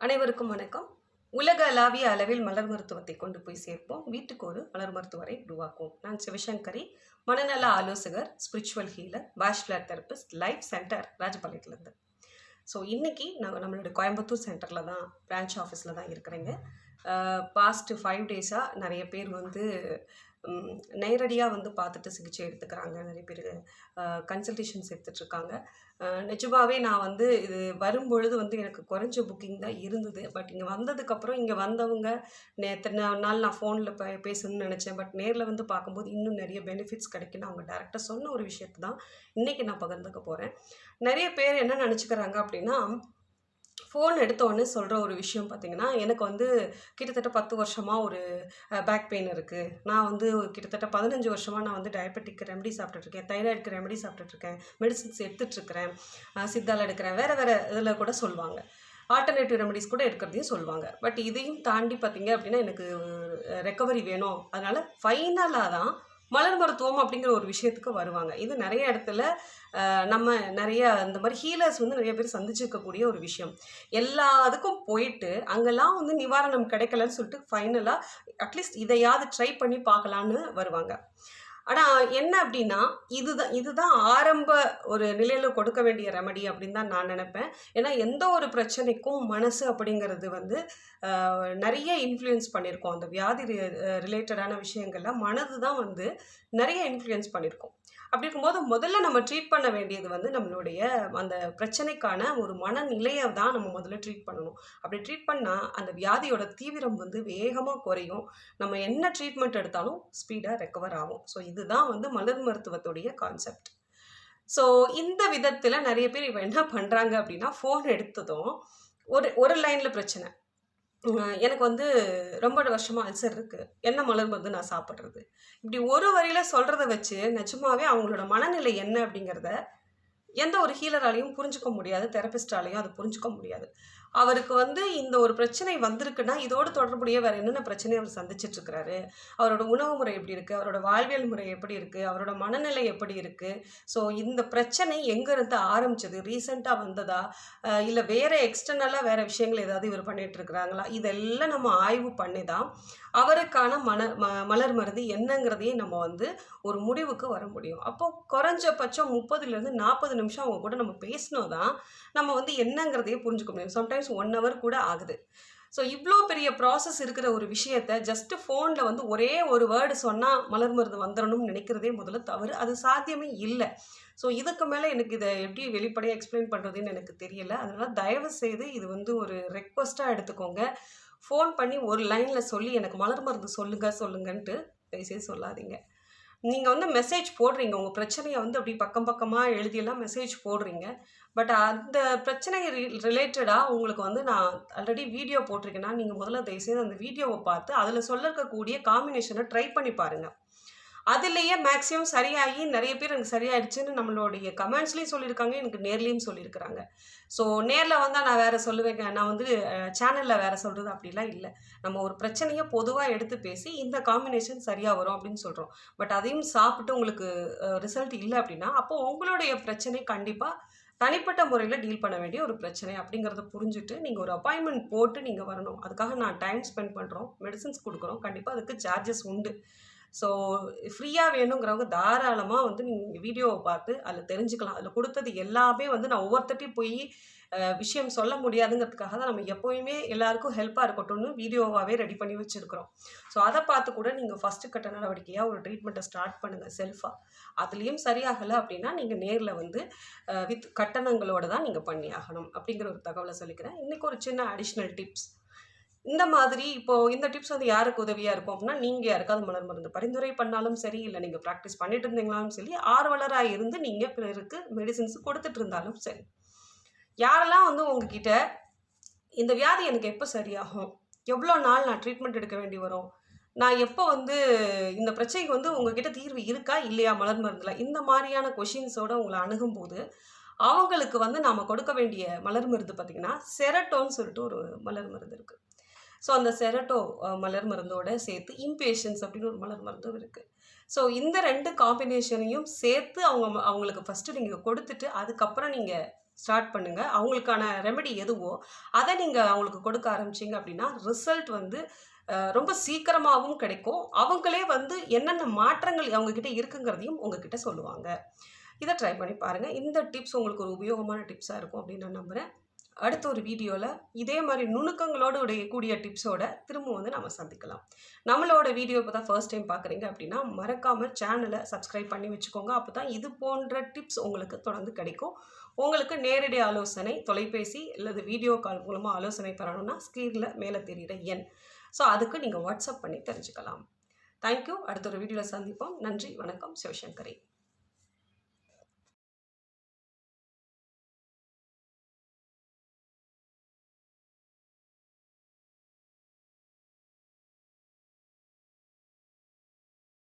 அனைவருக்கும் வணக்கம். உலகளாவிய அளவில் மலர் மருத்துவத்தை கொண்டு போய் சேர்ப்போம். வீட்டுக்கு ஒரு மலர் மருத்துவரை உருவாக்குவோம். நான் சிவசங்கரி, மனநல ஆலோசகர், spiritual healer, Bach flower therapist, life centre ராஜபாளையத்துலேருந்து. ஸோ இன்றைக்கி நான் நம்மளோட கோயம்புத்தூர் சென்டரில் தான் பிரான்ச் ஆஃபீஸில் தான் இருக்கிறேங்க. பாஸ்ட் 5 டேஸாக நிறைய பேர் நேரடியாக பார்த்துட்டு சிகிச்சை எடுத்துக்கிறாங்க. நிறைய பேர் கன்சல்டேஷன்ஸ் எடுத்துகிட்ருக்காங்க. நிஜமாகவே நான் இது வரும்பொழுது எனக்கு குறைஞ்ச புக்கிங் தான் இருந்தது. பட் இங்கே வந்ததுக்கப்புறம் இங்கே வந்தவங்க எத்தனை நாள் நான் ஃபோனில் பேசணும்னு நினச்சேன். பட் நேரில் பார்க்கும்போது இன்னும் நிறைய பெனிஃபிட்ஸ் கிடைக்குன்னு அவங்க டேரெக்டாக சொன்ன ஒரு விஷயத்தை தான் இன்றைக்கி நான் பகிர்ந்துக்க போகிறேன். நிறைய பேர் என்ன நினச்சிக்கிறாங்க அப்படின்னா, ஃபோன் எடுத்தோடனே சொல்கிற ஒரு விஷயம் பார்த்திங்கன்னா, எனக்கு கிட்டத்தட்ட 10 வருஷமாக ஒரு பேக் பெயின் இருக்குது. நான் கிட்டத்தட்ட 15 வருஷமாக நான் டயபெட்டிக் ரெமெடி சாப்பிட்டுட்ருக்கேன், தைராய்டுக்கு ரெமெடி சாப்பிட்டுட்ருக்கேன், மெடிசின்ஸ் எடுத்துகிட்ருக்கிறேன், சித்தால் எடுக்கிறேன், வேறு இதில் கூட சொல்லுவாங்க. ஆல்டர்னேட்டிவ் ரெமெடிஸ் கூட எடுக்கிறதையும் சொல்லுவாங்க. பட் இதையும் தாண்டி பார்த்திங்க அப்படின்னா எனக்கு ரெக்கவரி வேணும். அதனால் ஃபைனலாக தான் மலர் மருத்துவம் அப்படிங்கிற ஒரு விஷயத்துக்கு வருவாங்க. இது நிறைய இடத்துல நம்ம நிறைய இந்த மாதிரி ஹீலர்ஸ் நிறைய பேர் சந்திச்சிருக்கக்கூடிய ஒரு விஷயம். எல்லாத்துக்கும் போயிட்டு அங்கெல்லாம் நிவாரணம் கிடைக்கலன்னு சொல்லிட்டு ஃபைனலாக அட்லீஸ்ட் இதையாவது ட்ரை பண்ணி பார்க்கலான்னு வருவாங்க. ஆனால் என்ன அப்படின்னா, இதுதான் ஆரம்ப ஒரு நிலையில் கொடுக்க வேண்டிய ரெமடி அப்படின்னு தான் நான் நினைப்பேன். ஏன்னா எந்த ஒரு பிரச்சனைக்கும் மனசு அப்படிங்கிறது நிறைய இன்ஃப்ளூயன்ஸ் பண்ணியிருக்கோம். அந்த வியாதி ரிலேட்டடான விஷயங்கள்லாம் மனது தான் நிறைய இன்ஃப்ளூயன்ஸ் பண்ணியிருக்கோம். அப்படி இருக்கும்போது முதல்ல நம்ம ட்ரீட் பண்ண வேண்டியது நம்மளுடைய அந்த பிரச்சனைக்கான ஒரு மனநிலையை தான் நம்ம முதல்ல ட்ரீட் பண்ணணும். அப்படி ட்ரீட் பண்ணால் அந்த வியாதியோட தீவிரம் வேகமாக குறையும். நம்ம என்ன ட்ரீட்மெண்ட் எடுத்தாலும் ஸ்பீடாக ரெக்கவர் ஆகும். ஸோ இதுதான் மலர் மருத்துவத்துடைய கான்செப்ட். ஸோ இந்த விதத்தில் நிறைய பேர் இப்போ என்ன பண்ணுறாங்க அப்படின்னா, ஃபோன் எடுத்ததும் ஒரு லைனில் பிரச்சனை. எனக்கு ரொம்ப வருஷமாக அல்சர் இருக்குது, என்ன மலர் மருந்து நான் சாப்பிட்றது, இப்படி ஒரு வரியில் சொல்கிறத வச்சு நிஜமாவே அவங்களோட மனநிலை என்ன அப்படிங்கிறத எந்த ஒரு ஹீலராலையும் புரிஞ்சுக்க முடியாது, தெரபிஸ்டாலையும் அது புரிஞ்சுக்க முடியாது. அவருக்கு இந்த ஒரு பிரச்சனை வந்திருக்குன்னா இதோடு தொடர்புடைய வேறு என்னென்ன பிரச்சனையை அவர் சந்திச்சிட்ருக்கிறாரு, அவரோட உணவு முறை எப்படி இருக்குது, அவரோட வாழ்வியல் முறை எப்படி இருக்குது, அவரோட மனநிலை எப்படி இருக்குது, ஸோ இந்த பிரச்சனை எங்கேருந்து ஆரம்பிச்சது, ரீசெண்டாக வந்ததா, இல்லை வேறு எக்ஸ்டர்னலாக வேறு விஷயங்கள் ஏதாவது இவர் பண்ணிகிட்ருக்குறாங்களா, இதெல்லாம் நம்ம ஆய்வு பண்ணி தான் அவருக்கான மலர் மருந்து என்னங்கிறதையும் நம்ம ஒரு முடிவுக்கு வர முடியும். அப்போது குறைஞ்சபட்சம் 30லேருந்து 40 நிமிஷம் அவங்க கூட நம்ம பேசினோம் தான் நம்ம என்னங்கிறதையே புரிஞ்சுக்க முடியும். சம்டைம்ஸ் 1 hour கூட ஆகுது. ஸோ இவ்வளோ பெரிய ப்ராசஸ் இருக்கிற ஒரு விஷயத்தை ஜஸ்ட்டு ஃபோனில் ஒரே ஒரு வேர்டு சொன்னால் மலர் மருந்து வந்துடணும்னு நினைக்கிறதே முதல்ல தவறு. அது சாத்தியமே இல்லை. ஸோ இதுக்கு மேலே எனக்கு இதை எப்படி வெளிப்படையாக எக்ஸ்பிளைன் பண்ணுறதுன்னு எனக்கு தெரியலை. அதனால் தயவு செய்து இது ஒரு ரெக்வஸ்ட்டாக எடுத்துக்கோங்க. ஃபோன் பண்ணி ஒரு லைனில் சொல்லி எனக்கு மலர் மருந்து சொல்லுங்கன்ட்டு தயவுசெய்து சொல்லாதீங்க. நீங்கள் மெசேஜ் போடுறீங்க, உங்கள் பிரச்சனையை அப்படி பக்கம் பக்கமாக எழுதியெல்லாம் மெசேஜ் போடுறீங்க. பட் அந்த பிரச்சனை ரிலேட்டடாக உங்களுக்கு நான் ஆல்ரெடி வீடியோ போட்டிருக்கேன்னா, நீங்கள் முதல்ல தயவுசெய்து அந்த வீடியோவை பார்த்து அதில் சொல்லிருக்கக்கூடிய காம்பினேஷனை ட்ரை பண்ணி பாருங்கள். அதுலேயே மேக்ஸிமம் சரியாகி நிறைய பேர் எனக்கு சரியாயிடுச்சுன்னு நம்மளுடைய கமெண்ட்ஸ்லேயும் சொல்லியிருக்காங்க, எனக்கு நேர்லேயும் சொல்லியிருக்கிறாங்க. ஸோ நேரில் வந்தால் நான் வேறு சொல்லுவேங்க, நான் சேனலில் வேறு சொல்கிறது அப்படிலாம் இல்லை. நம்ம ஒரு பிரச்சனையை பொதுவாக எடுத்து பேசி இந்த காம்பினேஷன் சரியாக வரும் அப்படின்னு சொல்கிறோம். பட் அதையும் சாப்பிட்டு உங்களுக்கு ரிசல்ட் இல்லை அப்படின்னா, அப்போது உங்களுடைய பிரச்சனை கண்டிப்பாக தனிப்பட்ட முறையில் டீல் பண்ண வேண்டிய ஒரு பிரச்சனை அப்படிங்கிறத புரிஞ்சுட்டு நீங்கள் ஒரு அப்பாயின்மெண்ட் போட்டு நீங்கள் வரணும். அதுக்காக நான் டைம் ஸ்பெண்ட் பண்ணுறோம், மெடிசின்ஸ் கொடுக்குறோம், கண்டிப்பாக அதுக்கு சார்ஜஸ் உண்டு. ஸோ ஃப்ரீயாக வேணுங்கிறவங்க தாராளமாக நீங்கள் வீடியோவை பார்த்து அதில் தெரிஞ்சுக்கலாம். அதில் கொடுத்தது எல்லாமே நான் ஒவ்வொருத்தட்டையும் போய் விஷயம் சொல்ல முடியாதுங்கிறதுக்காக தான் நம்ம எப்போயுமே எல்லாருக்கும் ஹெல்ப்பாக இருக்கட்டும்னு வீடியோவாகவே ரெடி பண்ணி வச்சுருக்கிறோம். ஸோ அதை பார்த்து கூட நீங்கள் ஃபஸ்ட்டு கட்ட நடவடிக்கையாக ஒரு ட்ரீட்மெண்ட்டை ஸ்டார்ட் பண்ணுங்கள் செல்ஃபாக. அதுலேயும் சரியாகலை அப்படின்னா நீங்கள் நேரில் வித் கட்டணங்களோடு தான் நீங்கள் பண்ணி ஆகணும் அப்படிங்கிற ஒரு தகவலை சொல்லிக்கிறேன். இன்றைக்கி ஒரு சின்ன அடிஷ்னல் டிப்ஸ். இந்த மாதிரி இப்போது இந்த டிப்ஸ் யாருக்கு உதவியாக இருக்கும் அப்படின்னா, நீங்கள் யாருக்காவது மலர் மருந்து பரிந்துரை பண்ணாலும் சரி, இல்லை நீங்கள் ப்ராக்டிஸ் பண்ணிட்டு இருந்தீங்களாலும் சரி, ஆர்வலராக இருந்து நீங்கள் பிறருக்கு மெடிசின்ஸ் கொடுத்துட்டு இருந்தாலும் சரி, யாரெல்லாம் உங்ககிட்ட இந்த வியாதி எனக்கு எப்போ சரியாகும், எவ்வளோ நாள் நான் ட்ரீட்மெண்ட் எடுக்க வேண்டி வரும், நான் எப்போ இந்த பிரச்சனைக்கு உங்ககிட்ட தீர்வு இருக்கா இல்லையா மலர் மருந்தில், இந்த மாதிரியான கொஷின்ஸோடு உங்களை அணுகும்போது அவங்களுக்கு நாம் கொடுக்க வேண்டிய மலர் மருந்து பார்த்திங்கன்னா செரட்டோன்னு சொல்லிட்டு ஒரு மலர் மருந்து இருக்குது. ஸோ அந்த செரட்டோ மலர் மருந்தோடு சேர்த்து இம்பேஷன்ஸ் அப்படின்னு ஒரு மலர் மருந்தும் இருக்குது. ஸோ இந்த 2 காம்பினேஷனையும் சேர்த்து அவங்களுக்கு ஃபஸ்ட்டு நீங்கள் கொடுத்துட்டு அதுக்கப்புறம் நீங்கள் ஸ்டார்ட் பண்ணுங்கள். அவங்களுக்கான ரெமெடி எதுவோ அதை நீங்கள் அவங்களுக்கு கொடுக்க ஆரம்பிச்சிங்க அப்படின்னா ரிசல்ட் வந்து ரொம்ப சீக்கிரமாகவும் கிடைக்கும். அவங்களே வந்து என்னென்ன மாற்றங்கள் அவங்கக்கிட்ட இருக்குங்கிறதையும் உங்ககிட்ட சொல்லுவாங்க. இதை ட்ரை பண்ணி பாருங்கள். இந்த டிப்ஸ் உங்களுக்கு ஒரு உபயோகமான டிப்ஸாக இருக்கும் அப்படின்னு நான் நம்புகிறேன். அடுத்த ஒரு வீடியோவில் இதே மாதிரி நுணுக்கங்களோடு கூடிய டிப்ஸோட திரும்ப வந்து நம்ம சந்திக்கலாம். நம்மளோட வீடியோ இப்போ தான் ஃபர்ஸ்ட் டைம் பார்க்குறீங்க அப்படின்னா மறக்காமல் சேனலை சப்ஸ்கிரைப் பண்ணி வச்சுக்கோங்க. அப்போ தான் இது போன்ற டிப்ஸ் உங்களுக்கு தொடர்ந்து கிடைக்கும். உங்களுக்கு நேரடி ஆலோசனை தொலைபேசி அல்லது வீடியோ கால் மூலமாக ஆலோசனை பெறணும்னா ஸ்க்ரீனில் மேலே தெரிகிற எண். ஸோ அதுக்கு நீங்கள் வாட்ஸ்அப் பண்ணி தெரிஞ்சுக்கலாம். தேங்க்யூ. அடுத்த ஒரு வீடியோவில் சந்திப்போம். நன்றி, வணக்கம். சிவசங்கரி.